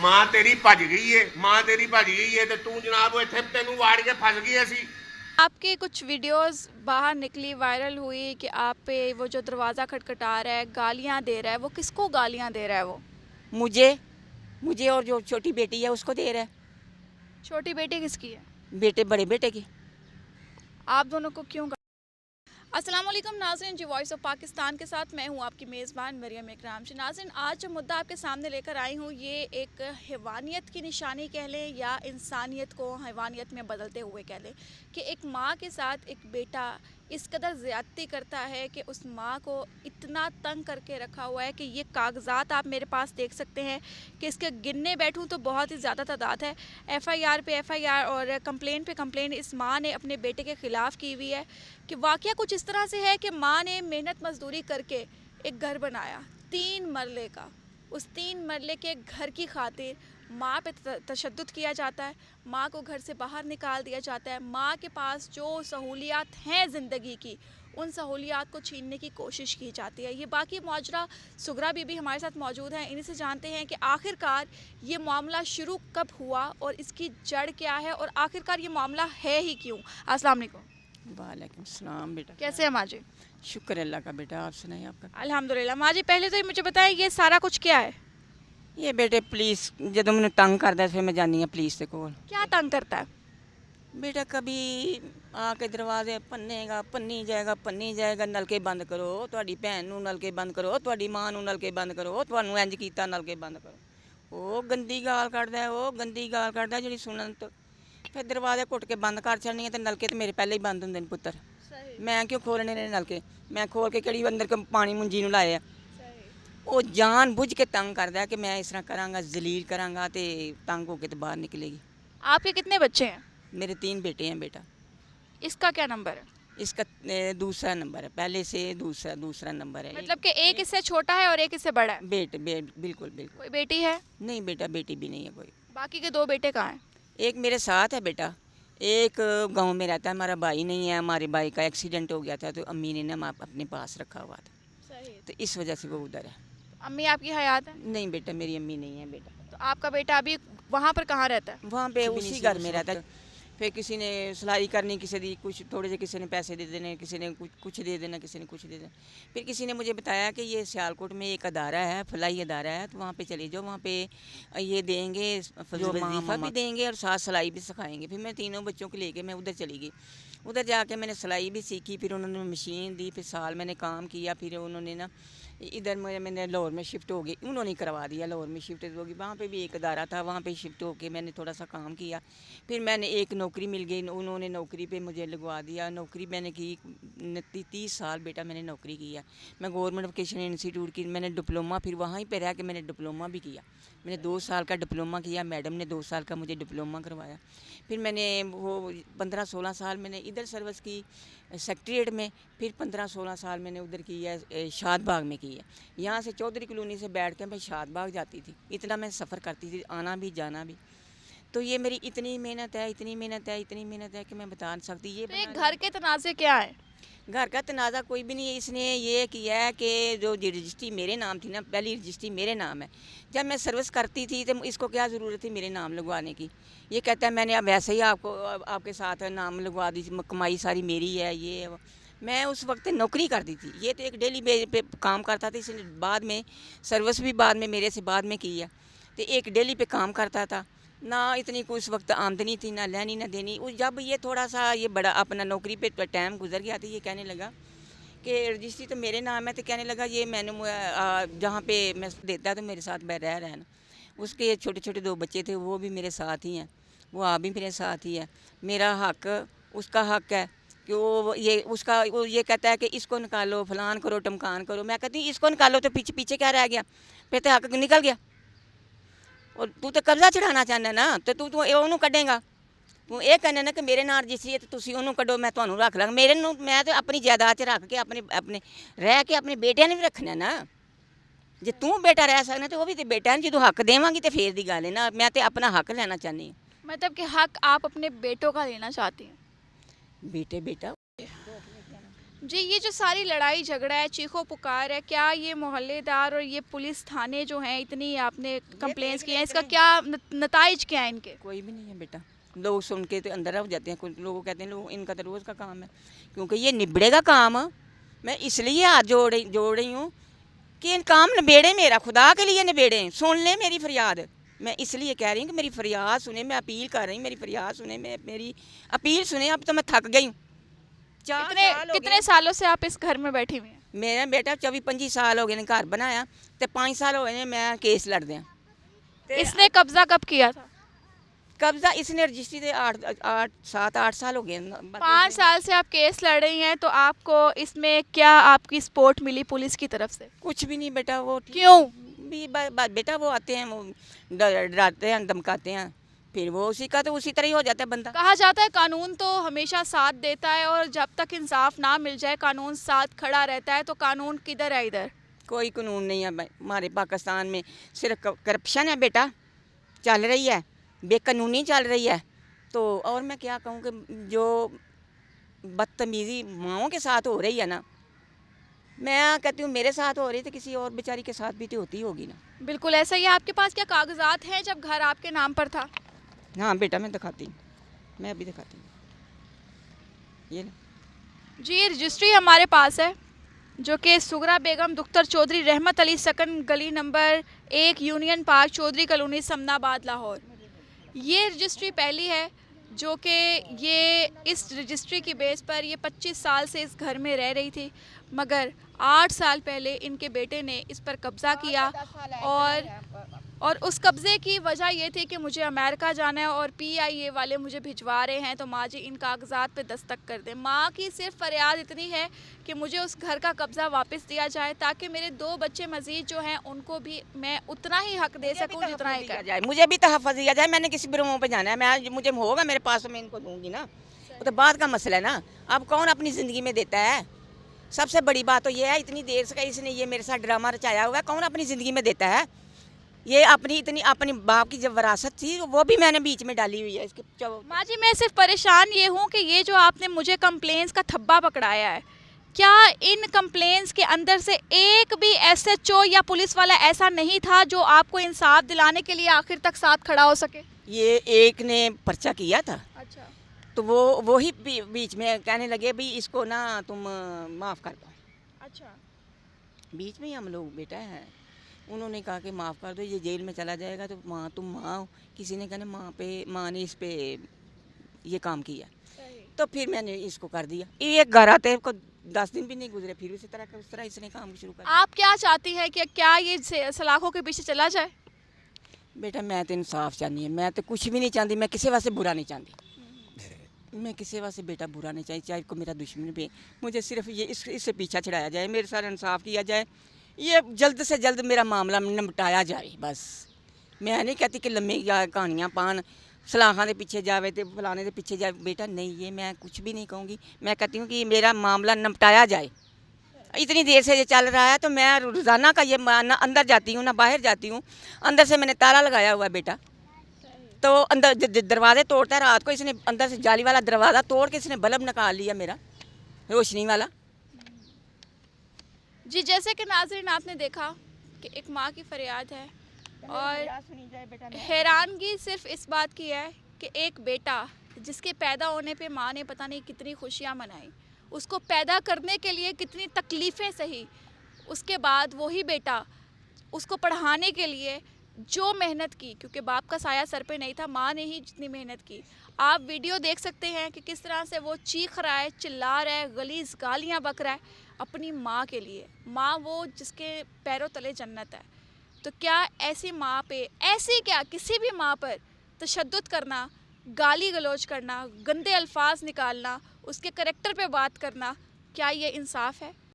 मां तेरी भज गई है, मां तेरी भज गई है तो तू जनाब इत्थे तेनू वाड़ के फस गई असी। आपकी कुछ वीडियोस बाहर निकली, वायरल हुई कि आप पे वो जो दरवाज़ा खटखटा रहा है, गालियां दे रहा है, वो किसको गालियां दे रहा है वो? मुझे मुझे और जो छोटी बेटी है उसको दे रहा है। छोटी बेटी किसकी है? बेटे बड़े बेटे की। आप दोनों को क्यों? अस्सलाम वालेकुम नाज़रीन, जी वॉइस ऑफ पाकिस्तान के साथ मैं हूं आपकी मेज़बान मरियम इकराम। जी नाज़रीन, आज जो मुद्दा आपके सामने लेकर आई हूं ये एक हैवानियत की निशानी कह लें या इंसानियत को हैवानियत में बदलते हुए कह लें कि एक माँ के साथ एक बेटा इस कदर ज़्यादती करता है कि उस माँ को इतना तंग करके रखा हुआ है कि ये कागज़ात आप मेरे पास देख सकते हैं कि इसके गिनने बैठूं तो बहुत ही ज़्यादा तादाद है। एफ़आईआर पे एफ़आईआर और कंप्लेंट पे कंप्लेंट इस माँ ने अपने बेटे के ख़िलाफ़ की हुई है कि वाक़या कुछ इस तरह से है कि माँ ने मेहनत मजदूरी करके एक घर बनाया 3 मरले का। उस 3 मरले के घर की खातिर माँ पे तशद्दुद किया जाता है, माँ को घर से बाहर निकाल दिया जाता है, माँ के पास जो सहूलियात हैं ज़िंदगी की उन सहूलियात को छीनने की कोशिश की जाती है। ये बाकी माजरा सुगरा बीबी हमारे साथ मौजूद हैं, इन्हीं से जानते हैं कि आखिरकार ये मामला शुरू कब हुआ और इसकी जड़ क्या है और आखिरकार ये मामला है ही क्यों। अस्सलाम वालेकुम। वालेकुम सलाम बेटा। कैसे हैं माँ जी? शुक्र अल्लाह का बेटा, आप सुनाइए आपका। अल्हम्दुलिल्लाह। माँ जी पहले तो ये मुझे बताएं ये सारा कुछ क्या है? ये बेटे पुलिस जो मैंने तंग करता है फिर मैं जानी है पुलिस के कोल। क्या तंग करता है? बेटा कभी आके दरवाजे पन्नी जाएगा नलके बंद करो, ਤੁਹਾਡੀ ਭੈਣ ਨੂੰ ਨਲਕੇ ਬੰਦ ਕਰੋ, ਤੁਹਾਡੀ ਮਾਂ ਨੂੰ ਨਲਕੇ ਬੰਦ ਕਰੋ, ਤੁਹਾਨੂੰ ਇੰਜ ਕੀਤਾ ਨਲਕੇ ਬੰਦ ਕਰੋ। ਉਹ ਗੰਦੀ ਗਾਲ ਕੱਢਦਾ ਹੈ, ਉਹ ਗੰਦੀ ਗਾਲ ਕੱਢਦਾ ਜਿਹੜੀ ਸੁਣਨ ਤੋਂ ਫਿਰ ਦਰਵਾਜ਼ੇ ਘੁੱਟ ਕੇ ਬੰਦ ਕਰ ਛੱਡਣੀ ਤੇ ਨਲਕੇ ਤੇ ਮੇਰੇ ਪਹਿਲੇ ਹੀ ਬੰਦ ਹੁੰਦੇ ਨੇ ਪੁੱਤਰ। ਮੈਂ ਕਿਉਂ ਖੋਲਣੇ ਨੇ ਨਲਕੇ? ਮੈਂ ਖੋਲ ਕੇ ਕਿਹੜੀ ਅੰਦਰ ਪਾਣੀ ਮੁੰਜੀ ਨੂੰ ਲਾਏ ਆ? ਉਹ ਜਾਣ ਬੁੱਝ ਕੇ ਤੰਗ ਕਰਦਾ ਕਿ ਮੈਂ ਇਸ ਤਰ੍ਹਾਂ ਕਰਾਂਗਾ, ਜ਼ਲੀਲ ਕਰਾਂਗਾ ਤੇ ਤੰਗ ਹੋ ਕੇ ਤੇ ਬਾਹਰ ਨਿਕਲੇਗੀ। आपके कितने बच्चे हैं? मेरे 3 बेटे हैं बेटा। इसका क्या नंबर है? इसका दूसरा नंबर है, पहले से दूसरा नंबर है। मतलब कि एक इससे छोटा है और एक इससे बड़ा है। बिल्कुल बिल्कुल। कोई बेटी है? नहीं बेटा बेटी भी नहीं है कोई। बाकी के 2 बेटे कहाँ हैं? एक मेरे साथ है बेटा, एक गांव में रहता है। हमारा भाई नहीं है, हमारे भाई का एक्सीडेंट हो गया था तो अम्मी ने ना अपने पास रखा हुआ था, सही। तो इस वजह से वो उधर है। अम्मी आपकी हयात है? नहीं बेटा मेरी अम्मी नहीं है बेटा। तो आपका बेटा अभी वहाँ पर कहाँ रहता है? वहाँ पे उसी घर में रहता है। फिर किसी ने सिलाई करनी, किसी दी कुछ थोड़े से, किसी ने पैसे दे देने, किसी ने कुछ दे देना, किसी ने कुछ दे देना। फिर किसी ने मुझे बताया कि ये सियालकोट में एक अदारा है, फलाई अदारा है, तो वहाँ पे चले जाओ, वहाँ पे ये देंगे, जो वजीफ़ा भी देंगे और साथ सिलाई भी सिखाएंगे। फिर मैं तीनों बच्चों को लेके मैं उधर चली गई। उधर जाके मैंने सिलाई भी सीखी, फिर उन्होंने मशीन दी, फिर साल मैंने काम किया। फिर उन्होंने ना इधर मैंने लाहौर में शिफ्ट हो गई, उन्होंने करवा दिया, लाहौर में शिफ्ट हो गई। वहाँ पे भी एक अदारा था, वहाँ पे शिफ्ट होके मैंने थोड़ा सा काम किया। फिर मैंने एक नौकरी मिल गई, उन्होंने नौकरी पे मुझे लगवा दिया। नौकरी मैंने की 30 साल बेटा मैंने नौकरी की है। मैं गवर्नमेंट वोकेशनल इंस्टीट्यूट की मैंने डिप्लोमा, फिर वहाँ ही पे रह के मैंने डिप्लोमा भी किया। मैंने 2 साल का डिप्लोमा किया, मैडम ने 2 साल का मुझे डिप्लोमा करवाया। फिर मैंने वो 15-16 साल मैंने इधर सर्विस की सेक्रेटरीट में। फिर 15-16 साल मैंने उधर की है शादबाग में की है। यहाँ से चौधरी कॉलोनी से बैठ के मैं शादबाग जाती थी, इतना मैं सफ़र करती थी, आना भी जाना भी। तो ये मेरी इतनी मेहनत है कि मैं बता नहीं सकती। ये तो ये घर के तनाज़े क्या है? घर का तनाज़ा कोई भी नहीं है। इसने ये किया है कि जो रजिस्ट्री मेरे नाम थी ना, पहली रजिस्ट्री मेरे नाम है। जब मैं सर्विस करती थी तो इसको क्या ज़रूरत थी मेरे नाम लगवाने की? ये कहता है मैंने अब वैसे ही आपके साथ नाम लगवा दी, कमाई सारी मेरी है, ये है वो। मैं उस वक्त नौकरी करती थी, ये तो एक डेली बेस पे काम करता था। इसने बाद में सर्विस भी बाद में मेरे से बाद में की है, तो एक डेली पे काम करता था ना। इतनी कोई उस वक्त आमदनी थी ना लेनी ना देनी। उस जब ये थोड़ा सा ये बड़ा अपना नौकरी पे टाइम गुजर गया तो ये कहने लगा कि रजिस्ट्री तो मेरे नाम है, तो कहने लगा ये मैंने जहाँ पे मैं देता है तो मेरे साथ रह ना। उसके छोटे छोटे 2 बच्चे थे, वो भी मेरे साथ ही हैं, वो आप भी मेरे साथ ही है। मेरा हक उसका हक है कि वो ये कहता है कि इसको निकालो, फलान करो, टमकान करो। मैं कहती इसको निकालो तो पीछे पीछे क्या रह गया? फिर तो हक निकल गया। और तू तो कब्जा चढ़ाना चाहना ना, तो तू ਉਹਨੂੰ ਕੱਢੇਗਾ। ਤੂੰ ਇਹ ਕਹਿੰਦਾ ਨਾ ਕਿ ਮੇਰੇ ਨਾਲ ਰਜਿਸਟਰੀ ਹੈ ਤੇ ਤੁਸੀਂ ਉਹਨੂੰ ਕੱਢੋ, ਮੈਂ ਤੁਹਾਨੂੰ ਰੱਖ ਲਾਂਗਾ। ਮੈਂ ਤਾਂ ਆਪਣੀ ਜਾਇਦਾਦ 'ਚ ਰੱਖ ਕੇ ਆਪਣੇ ਰਹਿ ਕੇ ਆਪਣੇ ਬੇਟਿਆਂ ਨੇ ਵੀ ਰੱਖਣਾ ਨਾ। ਜੇ ਤੂੰ ਬੇਟਾ ਰਹਿ ਸਕਣਾ ਤੇ ਉਹ ਵੀ ਤੇ ਬੇਟਾ ਨੇ। ਜਦੋਂ ਹੱਕ ਦੇਵਾਂਗੀ ਤੇ ਫੇਰ ਦੀ ਗੱਲ ਹੈ ਨਾ। ਮੈਂ ਤੇ ਆਪਣਾ ਹੱਕ ਲੈਣਾ ਚਾਹੁੰਦੀ ਹਾਂ। मतलब कि हक आप अपने बेटों का लेना चाहती हैं? बेटा जी, ये जो सारी लड़ाई झगड़ा है, चीखो पुकार है, क्या ये मोहल्लेदार और ये पुलिस थाने जो हैं इतनी आपने कंप्लेंट्स की हैं, इसका क्या नताइज क्या है इनके? कोई भी नहीं है बेटा, लोग सुन के तो अंदर हो जाते हैं। कुछ लोग कहते हैं लोग इनका तो रोज़ का काम है, क्योंकि ये निबड़ेगा काम। मैं इसलिए हाथ जोड़ रही हूँ कि इन काम निबेड़े, मेरा खुदा के लिए निबेड़े, सुन ले मेरी फरियाद। मैं इसलिए कह रही हूँ कि मेरी फरियाद सुने, मैं अपील कर रही हूँ, मेरी फरियाद सुने, मेरी अपील सुने। अब तो मैं थक गई हूँ। कितने सालों से आप इस घर में बैठी हुई हैं? मेरा बेटा 24-25 साल हो गए ने घर बनाया, तो 5 साल हो गए ने मैं केस लड़ दिया। इसने कब्जा कब किया था? कब्जा इसने रजिस्ट्री से 7-8 साल हो गए। 5 साल से आप केस लड़ रही हैं, तो आपको इसमें क्या आपकी सपोर्ट मिली पुलिस की तरफ से? कुछ भी नहीं बेटा। वो क्यों? बेटा वो आते हैं, वो डराते हैं, धमकाते हैं, फिर वो उसी का तो उसी तरह ही हो जाता है बंदा। कहा जाता है कानून तो हमेशा साथ देता है, और जब तक इंसाफ ना मिल जाए कानून साथ खड़ा रहता है, तो कानून किधर है इधर? कोई कानून नहीं है हमारे पाकिस्तान में, सिर्फ करप्शन है बेटा, चल रही है, बेकानूनी चल रही है। तो और मैं क्या कहूँ कि जो बदतमीज़ी माओं के साथ हो रही है ना, मैं कहती हूँ मेरे साथ हो रही तो किसी और बेचारी के साथ भी तो होती होगी ना। बिल्कुल ऐसा ही है। आपके पास क्या कागजात हैं जब घर आपके नाम पर था? हाँ बेटा, मैं दिखाती हूँ, मैं अभी दिखाती हूँ, ये ना। जी, ये रजिस्ट्री हमारे पास है, जो कि सुगरा बेगम दुख्तर चौधरी रहमत अली सकन गली number 1 Union Park Chaudhry Colony Samanabad Lahore. ये रजिस्ट्री पहली है जो कि ये इस रजिस्ट्री की बेस पर ये 25 साल से इस घर में रह रही थी, मगर 8 साल पहले इनके बेटे ने इस पर कब्ज़ा किया, और उस कब्ज़े की वजह ये थी कि मुझे अमेरिका जाना है और PIA वाले मुझे भिजवा रहे हैं, तो माँ जी इन कागजात पे दस्तक कर दें। माँ की सिर्फ फरियाद इतनी है कि मुझे उस घर का कब्ज़ा वापस दिया जाए, ताकि मेरे 2 बच्चे मज़ीद जो हैं उनको भी मैं उतना ही हक दे सकूँ जितना ही कर जाए, मुझे भी तहफ़्फ़ुज़ दिया जाए। मैंने किसी बिरों पे जाना है, मैं मुझे होगा मेरे पास, मैं इनको दूंगी ना, वो तो बात का मसला है ना। अब कौन अपनी ज़िंदगी में देता है? सबसे बड़ी बात तो ये है, इतनी देर से इसने ये मेरे साथ ड्रामा रचाया हुआ है, कौन अपनी ज़िंदगी में देता है? ये अपनी बाप की जब विरासत थी वो भी मैंने बीच में डाली हुई है इसके। माँ जी, मैं सिर्फ परेशान ये हूँ कि ये जो आपने मुझे कंप्लेंट्स का थब्बा पकड़ाया है, क्या इन कंप्लेंट्स के अंदर से एक भी SHO या पुलिस वाला ऐसा नहीं था जो आपको इंसाफ दिलाने के लिए आखिर तक साथ खड़ा हो सके? ये एक ने पर्चा किया था। अच्छा। तो वो ही बीच में कहने लगे भी इसको ना तुम माफ़ कर दो। अच्छा। बीच में ही हम लोग बेटा हैं, उन्होंने कहा कि माफ़ कर दो, ये जेल में चला जाएगा, तो माँ तुम माँ हो। किसी ने कहना माँ ने इस पे ये काम किया, तो फिर मैंने इसको कर दिया। ये घर आते को 10 दिन भी नहीं गुजरे, फिर उस तरह इसने काम शुरू कर। आप क्या चाहती हैं कि क्या ये सलाखों के पीछे चला जाए? बेटा मैं तो इंसाफ चाहनी है, मैं तो कुछ भी नहीं चाहती, मैं किसी वास्ते बुरा नहीं चाहती, मैं किसी वास्ते बेटा बुरा नहीं चाहती, चाहे को मेरा दुश्मन भी। मुझे सिर्फ ये इससे पीछा छड़ाया जाए, मेरे साथ इंसाफ किया जाए, ये जल्द से जल्द मेरा मामला निपटाया जाए बस। मैं नहीं कहती कि लम्बी कहानियाँ पान सलाखा के पीछे जावे तो फलाने के पीछे जाए, बेटा नहीं, ये मैं कुछ भी नहीं कहूँगी। मैं कहती हूँ कि मेरा मामला निपटाया जाए। इतनी देर से ये चल रहा है, तो मैं रोज़ाना का ये ना अंदर जाती हूँ ना बाहर जाती हूँ। अंदर से मैंने ताला लगाया हुआ है बेटा, तो अंदर दरवाजे तोड़ता है रात को, इसने अंदर से जाली वाला दरवाज़ा तोड़ के इसने बल्ब निकाल लिया मेरा, रोशनी वाला। जी, जैसे कि नाज़रीन आपने देखा कि एक माँ की फरियाद है, और हैरानगी सिर्फ इस बात की है कि एक बेटा जिसके पैदा होने पे माँ ने पता नहीं कितनी खुशियाँ मनाई, उसको पैदा करने के लिए कितनी तकलीफ़ें सही, उसके बाद वही बेटा उसको पढ़ाने के लिए जो मेहनत की, क्योंकि बाप का साया सर पे नहीं था, माँ ने ही जितनी मेहनत की। आप वीडियो देख सकते हैं कि किस तरह से वो चीख रहा है, चिल्ला रहा है, गलीज़ गालियाँ बक रहा है अपनी माँ के लिए। माँ वो जिसके पैरों तले जन्नत है। तो क्या ऐसी माँ पे, ऐसी क्या किसी भी माँ पर तशद्दुद करना, गाली गलौज करना, गंदे अल्फाज निकालना, उसके करैक्टर पे बात करना, क्या ये इंसाफ है?